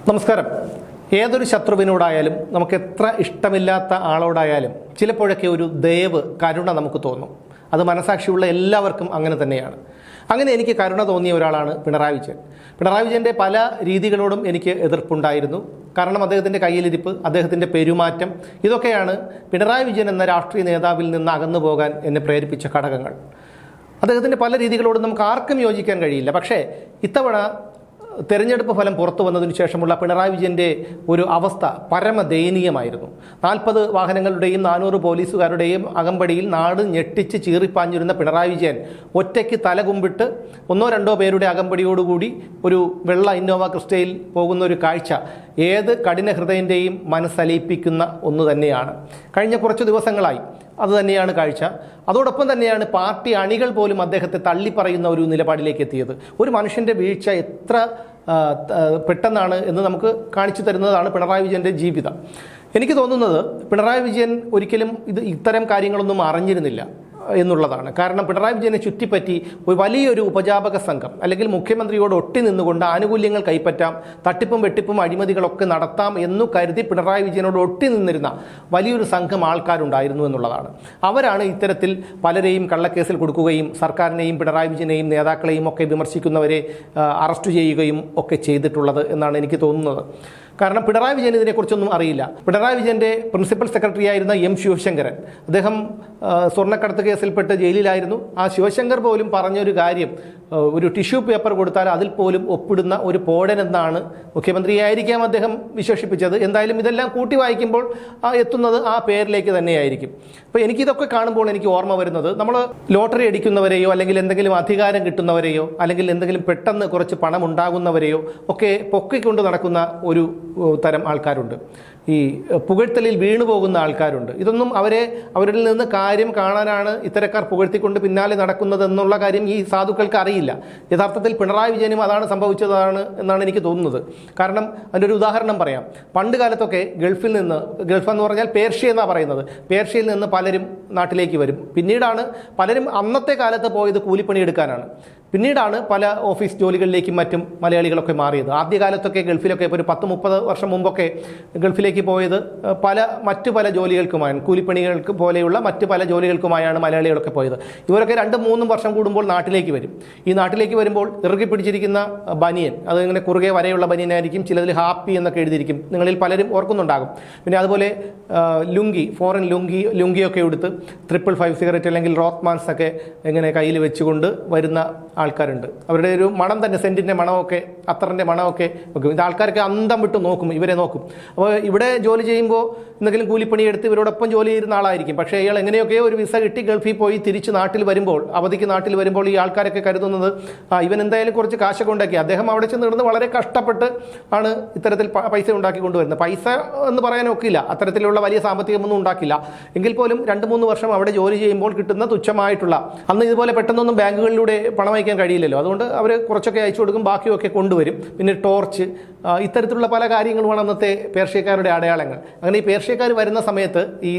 നമസ്കാരം. ഏതൊരു ശത്രുവിനോടായാലും നമുക്ക് എത്ര ഇഷ്ടമില്ലാത്ത ആളോടായാലും ചിലപ്പോഴൊക്കെ ഒരു ദയവ്, കരുണ നമുക്ക് തോന്നും. അത് മനസാക്ഷിയുള്ള എല്ലാവർക്കും അങ്ങനെ തന്നെയാണ്. അങ്ങനെ എനിക്ക് കരുണ തോന്നിയ ഒരാളാണ് പിണറായി വിജയൻ. പിണറായി വിജയൻ്റെ പല രീതികളോടും എനിക്ക് എതിർപ്പുണ്ടായിരുന്നു. കാരണം അദ്ദേഹത്തിൻ്റെ കയ്യിലിരിപ്പ്, അദ്ദേഹത്തിൻ്റെ പെരുമാറ്റം, ഇതൊക്കെയാണ് പിണറായി വിജയൻ എന്ന രാഷ്ട്രീയ നേതാവിൽ നിന്ന് അകന്നു പോകാൻ എന്നെ പ്രേരിപ്പിച്ച ഘടകങ്ങൾ. അദ്ദേഹത്തിൻ്റെ പല രീതികളോടും നമുക്ക് ആർക്കും യോജിക്കാൻ കഴിയില്ല. പക്ഷേ ഇത്തവണ തെരഞ്ഞെടുപ്പ് ഫലം പുറത്തു വന്നതിനു ശേഷമുള്ള പിണറായി വിജയൻ്റെ ഒരു അവസ്ഥ പരമദയനീയമായിരുന്നു. 40 വാഹനങ്ങളുടെയും 400 പോലീസുകാരുടെയും അകമ്പടിയിൽ നാട് ഞെട്ടിച്ച് ചീറിപ്പാഞ്ഞിരുന്ന പിണറായി വിജയൻ ഒറ്റയ്ക്ക് തലകുമ്പിട്ട് 1-2 പേരുടെ അകമ്പടിയോടുകൂടി ഒരു വെള്ള ഇന്നോവ ക്രിസ്റ്റയിൽ പോകുന്ന ഒരു കാഴ്ച ഏത് കഠിന ഹൃദയൻ്റെയും മനസ്സലിയിപ്പിക്കുന്ന ഒന്ന് തന്നെയാണ്. കഴിഞ്ഞ കുറച്ച് ദിവസങ്ങളായി അതുതന്നെയാണ് കാഴ്ച. അതോടൊപ്പം തന്നെയാണ് പാർട്ടി അണികൾ പോലും അദ്ദേഹത്തെ തള്ളിപ്പറയുന്ന ഒരു നിലപാടിലേക്ക് എത്തിയത്. ഒരു മനുഷ്യൻ്റെ വീഴ്ച എത്ര പെട്ടെന്നാണ് എന്ന് നമുക്ക് കാണിച്ചു തരുന്നതാണ് പിണറായി വിജയൻ്റെ ജീവിതം. എനിക്ക് തോന്നുന്നത് പിണറായി വിജയൻ ഒരിക്കലും ഇത്തരം കാര്യങ്ങളൊന്നും അറിഞ്ഞിരുന്നില്ല എന്നുള്ളതാണ്. കാരണം പിണറായി വിജയനെ ചുറ്റിപ്പറ്റി ഒരു വലിയൊരു ഉപജാപക സംഘം അല്ലെങ്കിൽ മുഖ്യമന്ത്രിയോട് ഒട്ടി നിന്നുകൊണ്ട് ആനുകൂല്യങ്ങൾ കൈപ്പറ്റാം, തട്ടിപ്പും വെട്ടിപ്പും അഴിമതികളൊക്കെ നടത്താം എന്നു കരുതി പിണറായി വിജയനോട് ഒട്ടി നിന്നിരുന്ന വലിയൊരു സംഘം ആൾക്കാരുണ്ടായിരുന്നു എന്നുള്ളതാണ്. അവരാണ് ഇത്തരത്തിൽ പലരെയും കള്ളക്കേസിൽ കൊടുക്കുകയും സർക്കാരിനെയും പിണറായി വിജയനെയും നേതാക്കളെയും ഒക്കെ വിമർശിക്കുന്നവരെ അറസ്റ്റ് ചെയ്യുകയും ഒക്കെ ചെയ്തിട്ടുള്ളത് എന്നാണ് എനിക്ക് തോന്നുന്നത്. കാരണം പിണറായി വിജയൻ ഇതിനെക്കുറിച്ചൊന്നും അറിയില്ല. പിണറായി വിജയൻ്റെ പ്രിൻസിപ്പൽ സെക്രട്ടറി ആയിരുന്ന എം ശിവശങ്കരൻ, അദ്ദേഹം സ്വർണ്ണക്കടത്ത് കേസിൽപ്പെട്ട് ജയിലിലായിരുന്നു. ആ ശിവശങ്കർ പോലും പറഞ്ഞൊരു കാര്യം, ഒരു ടിഷ്യൂ പേപ്പർ കൊടുത്താൽ അതിൽ പോലും ഒപ്പിടുന്ന ഒരു പോടൻ എന്നാണ്. മുഖ്യമന്ത്രിയായിരിക്കാം അദ്ദേഹം വിശേഷിപ്പിച്ചത്. എന്തായാലും ഇതെല്ലാം കൂട്ടി വായിക്കുമ്പോൾ എത്തുന്നത് ആ പേരിലേക്ക് തന്നെയായിരിക്കും. അപ്പോൾ എനിക്കിതൊക്കെ കാണുമ്പോൾ എനിക്ക് ഓർമ്മ വരുന്നത്, നമ്മൾ ലോട്ടറി അടിക്കുന്നവരെയോ അല്ലെങ്കിൽ എന്തെങ്കിലും അധികാരം കിട്ടുന്നവരെയോ അല്ലെങ്കിൽ എന്തെങ്കിലും പെട്ടെന്ന് കുറച്ച് പണം ഉണ്ടാകുന്നവരെയോ ഒക്കെ പൊക്കിക്കൊണ്ട് നടക്കുന്ന ഒരു തരം ആൾക്കാരുണ്ട്. ഈ പുകഴ്ത്തലിൽ വീണുപോകുന്ന ആൾക്കാരുണ്ട്. ഇതൊന്നും അവരിൽ നിന്ന് കാര്യം കാണാനാണ് ഇത്തരക്കാർ പുകഴ്ത്തിക്കൊണ്ട് പിന്നാലെ നടക്കുന്നതെന്നുള്ള കാര്യം ഈ സാധുക്കൾക്ക് അറിയില്ല. യഥാർത്ഥത്തിൽ പിണറായി വിജയനും അതാണ് സംഭവിച്ചതാണ് എന്നാണ് എനിക്ക് തോന്നുന്നത്. കാരണം അതിൻ്റെ ഒരു ഉദാഹരണം പറയാം. പണ്ട് കാലത്തൊക്കെ ഗൾഫെന്ന് പറഞ്ഞാൽ പേർഷ്യ എന്നാണ് പറയുന്നത്, പേർഷ്യയിൽ നിന്ന് പലരും നാട്ടിലേക്ക് വരും. പിന്നീടാണ് പലരും അന്നത്തെ കാലത്ത് പോയത് കൂലിപ്പണി എടുക്കാനാണ്. പിന്നീടാണ് പല ഓഫീസ് ജോലികളിലേക്കും മറ്റും മലയാളികളൊക്കെ മാറിയത്. ആദ്യകാലത്തൊക്കെ ഗൾഫിലൊക്കെ ഇപ്പോൾ ഒരു 10-30 വർഷം മുമ്പൊക്കെ ഗൾഫിലേക്ക് പോയത് മറ്റു പല ജോലികൾക്കുമായാണ്, കൂലിപ്പണികൾക്ക് പോലെയുള്ള മറ്റു പല ജോലികൾക്കുമായാണ് മലയാളികളൊക്കെ പോയത്. ഇവരൊക്കെ 2-3 വർഷം കൂടുമ്പോൾ നാട്ടിലേക്ക് വരും. ഈ നാട്ടിലേക്ക് വരുമ്പോൾ ഇറുകി പിടിച്ചിരിക്കുന്ന ബനിയൻ, അത് ഇങ്ങനെ കുറുകെ വരെയുള്ള ബനിയനായിരിക്കും, ചിലതിൽ ഹാപ്പി എന്നൊക്കെ എഴുതിയിരിക്കും, നിങ്ങളിൽ പലരും ഓർക്കുന്നുണ്ടാകും. പിന്നെ അതുപോലെ ലുങ്കി, ഫോറിൻ ലുങ്കിയൊക്കെ എടുത്ത് 555 സിഗരറ്റ് അല്ലെങ്കിൽ റോത്ത്മാൻസ് ഒക്കെ ഇങ്ങനെ കയ്യിൽ വെച്ചുകൊണ്ട് വരുന്ന ആൾക്കാരുണ്ട്. അവരുടെ ഒരു മണം തന്നെ, സെൻറ്റിൻ്റെ മണമൊക്കെ അത്തറിൻ്റെ മണമൊക്കെ വെക്കും. ഇത് ആൾക്കാരൊക്കെ അന്തം വിട്ട് നോക്കും, ഇവരെ നോക്കും. അപ്പോൾ ഇവിടെ ജോലി ചെയ്യുമ്പോൾ എന്തെങ്കിലും കൂലിപ്പണി എടുത്ത് ഇവരോടൊപ്പം ജോലി ചെയ്യുന്ന ആളായിരിക്കും. പക്ഷേ ഇയാൾ എങ്ങനെയൊക്കെയോ ഒരു വിസ കിട്ടി ഗൾഫിൽ പോയി തിരിച്ച് നാട്ടിൽ വരുമ്പോൾ, അവധിക്ക് നാട്ടിൽ വരുമ്പോൾ ഈ ആൾക്കാരൊക്കെ കരുതുന്നത് ഇവൻ എന്തായാലും കുറച്ച് കാശൊക്കെ ഉണ്ടാക്കി, അദ്ദേഹം അവിടെ ചെന്ന് ഇരുന്ന് വളരെ കഷ്ടപ്പെട്ട് ആണ് ഇത്തരത്തിൽ പൈസ ഉണ്ടാക്കി കൊണ്ടുവരുന്നത്. പൈസ എന്ന് പറയാനൊക്കില്ല, അത്തരത്തിലുള്ള വലിയ സാമ്പത്തികമൊന്നും ഉണ്ടാക്കില്ല. എങ്കിൽ പോലും 2-3 വർഷം അവിടെ ജോലി ചെയ്യുമ്പോൾ കിട്ടുന്ന തുച്ഛമായിട്ടുള്ള, അന്ന് ഇതുപോലെ പെട്ടെന്നൊന്നും ബാങ്കുകളിലൂടെ പണം അയക്കാൻ കഴിയില്ലല്ലോ, അതുകൊണ്ട് അവർ കുറച്ചൊക്കെ അയച്ചു കൊടുക്കും, ബാക്കിയൊക്കെ കൊണ്ടുവരും. പിന്നെ ടോർച്ച്, ഇത്തരത്തിലുള്ള പല കാര്യങ്ങളുമാണ് അന്നത്തെ പേർഷ്യക്കാരുടെ അടയാളങ്ങൾ. അങ്ങനെ ഈ പേർഷ്യക്കാർ വരുന്ന സമയത്ത് ഈ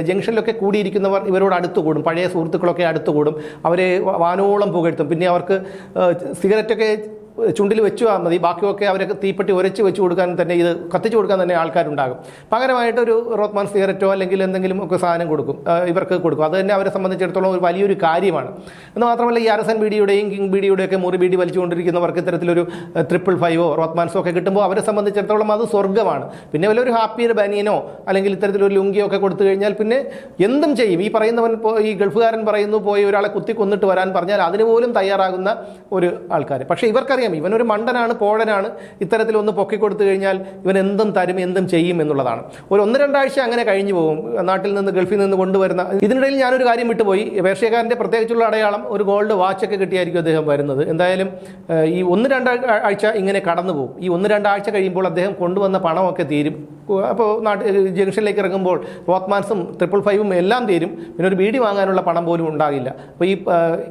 ജംഗ്ഷനിലൊക്കെ കൂടിയിരിക്കുന്നവർ ഇവരോട് അടുത്തുകൂടും, പഴയ സുഹൃത്തുക്കളൊക്കെ അടുത്തുകൂടും, അവരെ വാനോളം പുകഴ്ത്തും. പിന്നെ അവർക്ക് സിഗരറ്റൊക്കെ ചുണ്ടിൽ വെച്ചു മതി, ബാക്കിയൊക്കെ അവരൊക്കെ തീപ്പെട്ടി ഉരച്ച് വെച്ച് കൊടുക്കാൻ തന്നെ, ഇത് കത്തിച്ചു കൊടുക്കാൻ തന്നെ ആൾക്കാരുണ്ടാകും. പകരമായിട്ടൊരു റോത്ത്മാൻ സിഗരറ്റോ അല്ലെങ്കിൽ എന്തെങ്കിലും ഒക്കെ സാധനം കൊടുക്കും, ഇവർക്ക് കൊടുക്കും. അത് തന്നെ അവരെ സംബന്ധിച്ചിടത്തോളം ഒരു വലിയൊരു കാര്യമാണ്. എന്ന് മാത്രമല്ല, ഈ അരസൻ ബീഡിയുടെയും കിങ് ബീഡിയുടെയൊക്കെ മുറി ബീഡി വലിച്ചുകൊണ്ടിരിക്കുന്നവർക്ക് ഇത്തരത്തിലൊരു 555 റോത്ത്മാൻസോ ഒക്കെ കിട്ടുമ്പോൾ അവരെ സംബന്ധിച്ചിടത്തോളം അത് സ്വർഗ്ഗമാണ്. പിന്നെ വല്ലൊരു ഹാപ്പിയർ ബനിയനോ അല്ലെങ്കിൽ ഇത്തരത്തിലൊരു ലുങ്കിയോ ഒക്കെ കൊടുത്തു കഴിഞ്ഞാൽ പിന്നെ എന്തും ചെയ്യും. ഈ പറയുന്നവൻ, ഈ ഗൾഫുകാരൻ പറയുന്നു പോയി ഒരാളെ കുത്തി കൊന്നിട്ട് വരാൻ പറഞ്ഞാൽ അതിന് പോലും തയ്യാറാകുന്ന ഒരു ആൾക്കാർ. പക്ഷേ ഇവർക്കറിയാം ഇവനൊരു മണ്ടനാണ്, പോഴനാണ്, ഇത്തരത്തിലൊന്ന് പൊക്കിക്കൊടുത്തു കഴിഞ്ഞാൽ ഇവൻ എന്തും തരും, എന്തും ചെയ്യും എന്നുള്ളതാണ്. ഒരു 1-2 ആഴ്ച അങ്ങനെ കഴിഞ്ഞു പോകും നാട്ടിൽ നിന്ന്, ഗൾഫിൽ നിന്ന് കൊണ്ടുവരുന്ന. ഇതിനിടയിൽ ഞാനൊരു കാര്യം വിട്ടുപോയി. പേർഷ്യക്കാരൻ്റെ പ്രത്യേകിച്ചുള്ള അടയാളം ഒരു ഗോൾഡ് വാച്ചൊക്കെ കിട്ടിയായിരിക്കും അദ്ദേഹം വരുന്നത്. എന്തായാലും ഈ 1-2 ആഴ്ച ഇങ്ങനെ കടന്നു പോകും. ഈ 1-2 ആഴ്ച കഴിയുമ്പോൾ അദ്ദേഹം കൊണ്ടുവന്ന പണമൊക്കെ തീരും. അപ്പോൾ ജംഗ്ഷനിലേക്ക് ഇറങ്ങുമ്പോൾ റോത്ത്മാൻസും 555 എല്ലാം തീരും. പിന്നെ ഒരു ബീഡി വാങ്ങാനുള്ള പണം പോലും ഉണ്ടാകില്ല. അപ്പോൾ ഈ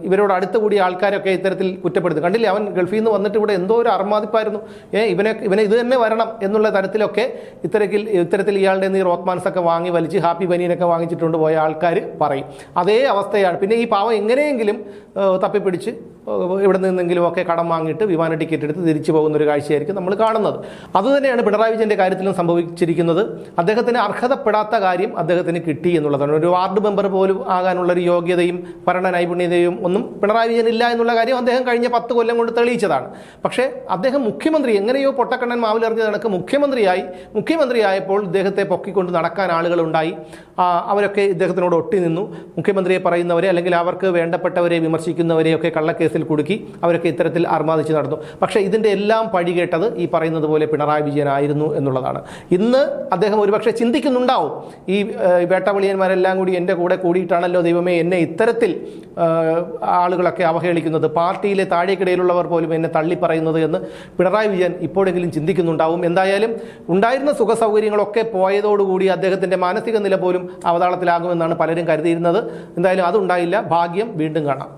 ഇവരോട് അടുത്ത് കൂടിയ ആൾക്കാരൊക്കെ ഇത്തരത്തിൽ കുറ്റപ്പെടുത്തും. കണ്ടില്ലേ, അവൻ ഗൾഫിൽ നിന്ന് വന്നിട്ട് ഇവിടെ എന്തോ ഒരു അർമാദിപ്പായിരുന്നു, ഇവനെ ഇത് തന്നെ വരണം എന്നുള്ള തരത്തിലൊക്കെ ഇത്തരത്തിൽ ഇയാളുടെ ഈ റോത്ത്മാൻസൊക്കെ വാങ്ങി വലിച്ച് ഹാപ്പി ബനിയനൊക്കെ വാങ്ങിച്ചിട്ടുണ്ട് പോയ ആൾക്കാർ പറയും. അതേ അവസ്ഥയാണ്. പിന്നെ ഈ പാവം എങ്ങനെയെങ്കിലും തപ്പിപ്പിടിച്ച് ഇവിടെ നിന്നെങ്കിലുമൊക്കെ കടം വാങ്ങിയിട്ട് വിമാന ടിക്കറ്റ് എടുത്ത് തിരിച്ചു പോകുന്ന ഒരു കാഴ്ചയായിരിക്കും നമ്മൾ കാണുന്നത്. അതുതന്നെയാണ് പിണറായി വിജയൻ്റെ കാര്യത്തിലും സംഭവിച്ചിരിക്കുന്നത്. അദ്ദേഹത്തിന് അർഹതപ്പെടാത്ത കാര്യം അദ്ദേഹത്തിന് കിട്ടി എന്നുള്ളതാണ്. ഒരു വാർഡ് മെമ്പർ പോലും ആകാനുള്ളൊരു യോഗ്യതയും ഭരണ നൈപുണ്യതയും ഒന്നും പിണറായി വിജയൻ ഇല്ല എന്നുള്ള കാര്യം അദ്ദേഹം കഴിഞ്ഞ 10 കൊല്ലം കൊണ്ട് തെളിയിച്ചതാണ്. പക്ഷേ അദ്ദേഹം മുഖ്യമന്ത്രി എങ്ങനെയോ പൊട്ടക്കണ്ണൻ മാവിലെറിഞ്ഞ കണക്ക് മുഖ്യമന്ത്രിയായപ്പോൾ ഇദ്ദേഹത്തെ പൊക്കിക്കൊണ്ട് നടക്കാൻ ആളുകളുണ്ടായി. അവരൊക്കെ ഇദ്ദേഹത്തിനോട് ഒട്ടി നിന്നു. മുഖ്യമന്ത്രിയെ പറയുന്നവരെ അല്ലെങ്കിൽ അവർക്ക് വേണ്ടപ്പെട്ടവരെ വിമർശിക്കുന്നവരെയൊക്കെ കള്ളക്കേസിൽ കുടുക്കി അവരൊക്കെ ഇത്തരത്തിൽ അർമാദിച്ച് നടന്നു. പക്ഷേ ഇതിൻ്റെ എല്ലാം പഴി കേട്ടത് ഈ പറയുന്നത് പോലെ പിണറായി വിജയനായിരുന്നു എന്നുള്ളതാണ്. ഇന്ന് അദ്ദേഹം ഒരുപക്ഷെ ചിന്തിക്കുന്നുണ്ടാവും, ഈ വേട്ടവിളിയന്മാരെല്ലാം കൂടി എൻ്റെ കൂടെ കൂടിയിട്ടാണല്ലോ ദൈവമേ എന്നെ ഇത്തരത്തിൽ ആളുകളൊക്കെ അവഹേളിക്കുന്നത്, പാർട്ടിയിലെ താഴേക്കിടയിലുള്ളവർ പോലും എന്നെ തള്ളിപ്പറയുന്നത് എന്ന് പിണറായി വിജയൻ ഇപ്പോഴെങ്കിലും ചിന്തിക്കുന്നുണ്ടാവും. എന്തായാലും ഉണ്ടായിരുന്ന സുഖ സൗകര്യങ്ങളൊക്കെ പോയതോടുകൂടി അദ്ദേഹത്തിൻ്റെ മാനസിക നില പോലും അവതാളത്തിലാകുമെന്നാണ് പലരും കരുതിയിരുന്നത്. എന്തായാലും അതുണ്ടായില്ല. ഭാഗ്യം. വീണ്ടും കാണാം.